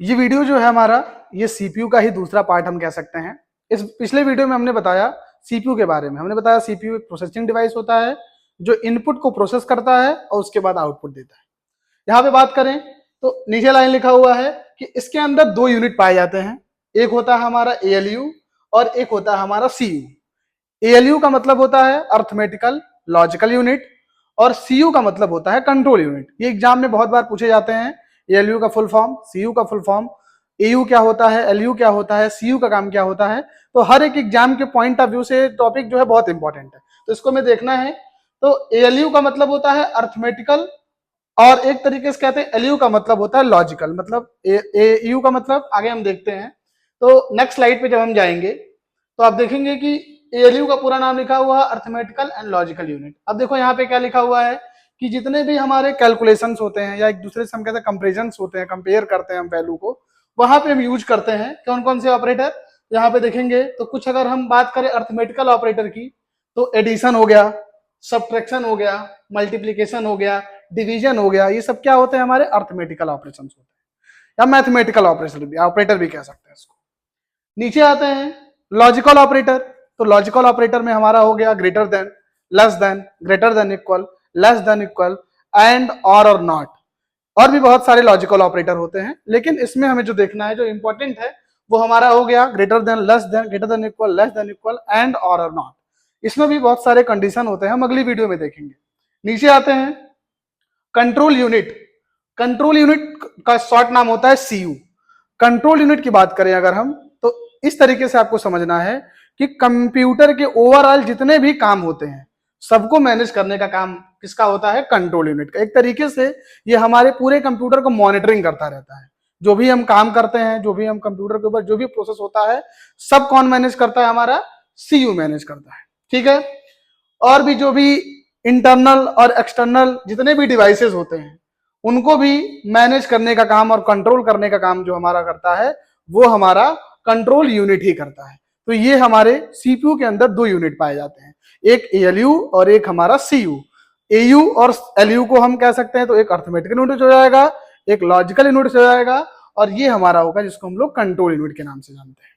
ये वीडियो जो है हमारा, ये सीपीयू का ही दूसरा पार्ट हम कह सकते हैं। इस पिछले वीडियो में हमने बताया सीपीयू के बारे में। हमने बताया सीपीयू एक प्रोसेसिंग डिवाइस होता है जो इनपुट को प्रोसेस करता है और उसके बाद आउटपुट देता है। यहाँ पे बात करें तो नीचे लाइन लिखा हुआ है कि इसके अंदर दो यूनिट पाए जाते हैं। एक होता है हमारा एएलयू और एक होता है हमारा सीयू। एएलयू का मतलब होता है अर्थमेटिकल लॉजिकल यूनिट और सीयू का मतलब होता है कंट्रोल यूनिट। ये एग्जाम में बहुत बार पूछे जाते हैं। एएलयू का फुल फॉर्म, सीयू का फुल फॉर्म, एयू क्या होता है, एलयू क्या होता है, सीयू का काम क्या होता है। तो हर एक एग्जाम के पॉइंट ऑफ व्यू से टॉपिक जो है बहुत इंपॉर्टेंट है, तो इसको हमें देखना है। तो एएलयू का मतलब होता है अर्थमेटिकल और एक तरीके से कहते हैं एलयू का मतलब होता है लॉजिकल। मतलब एयू का मतलब आगे हम देखते हैं। तो नेक्स्ट स्लाइड पे जब हम जाएंगे तो आप देखेंगे कि एएलयू का पूरा नाम लिखा हुआ है अर्थमेटिकल एंड लॉजिकल यूनिट। अब देखो यहाँ पे क्या लिखा हुआ है कि जितने भी हमारे कैलकुलेशंस होते हैं या एक दूसरे से हम कहते हैं कंपेरिजन होते हैं, कंपेयर करते हैं हम वैल्यू को, वहां पे हम यूज करते हैं कौन कौन से ऑपरेटर। यहाँ पे देखेंगे तो कुछ अगर हम बात करें अर्थमेटिकल ऑपरेटर की तो एडिशन हो गया, सब्ट्रैक्शन हो गया, मल्टीप्लीकेशन हो गया, डिवीजन हो गया, ये सब क्या होते हैं हमारे अर्थमेटिकल ऑपरेशन होते हैं या मैथमेटिकल ऑपरेटर भी कह सकते हैं इसको। नीचे आते हैं लॉजिकल ऑपरेटर। तो लॉजिकल ऑपरेटर में हमारा हो गया greater than, less than, greater than equal, less than equal, and और नॉट। और भी बहुत सारे लॉजिकल ऑपरेटर होते हैं, लेकिन इसमें हमें जो देखना है, जो इंपॉर्टेंट है, वो हमारा हो गया greater than, less than, greater than equal, less than equal, and और नॉट। इसमें भी बहुत सारे कंडीशन होते हैं, हम अगली वीडियो में देखेंगे। नीचे आते हैं कंट्रोल यूनिट। कंट्रोल यूनिट का शॉर्ट नाम होता है सीयू। कंट्रोल यूनिट की बात करें अगर हम, तो इस तरीके से आपको समझना है कि कंप्यूटर के ओवरऑल जितने भी काम होते हैं सबको मैनेज करने का काम किसका होता है, कंट्रोल यूनिट का। एक तरीके से ये हमारे पूरे कंप्यूटर को मॉनिटरिंग करता रहता है। जो भी हम काम करते हैं, जो भी हम कंप्यूटर के ऊपर जो भी प्रोसेस होता है, सब कौन मैनेज करता है, हमारा सीयू मैनेज करता है। ठीक है। और भी जो भी इंटरनल और एक्सटर्नल जितने भी डिवाइसेस होते हैं उनको भी मैनेज करने का काम और कंट्रोल करने का काम जो हमारा करता है वो हमारा कंट्रोल यूनिट ही करता है। तो ये हमारे सीपीयू के अंदर दो यूनिट पाए जाते हैं, एक एएलयू और एक हमारा सीयू। एयू और एलयू को हम कह सकते हैं तो एक अर्थमेटिकल यूनिट हो जाएगा, एक लॉजिकल यूनिट हो जाएगा, और ये हमारा होगा जिसको हम लोग कंट्रोल यूनिट के नाम से जानते हैं।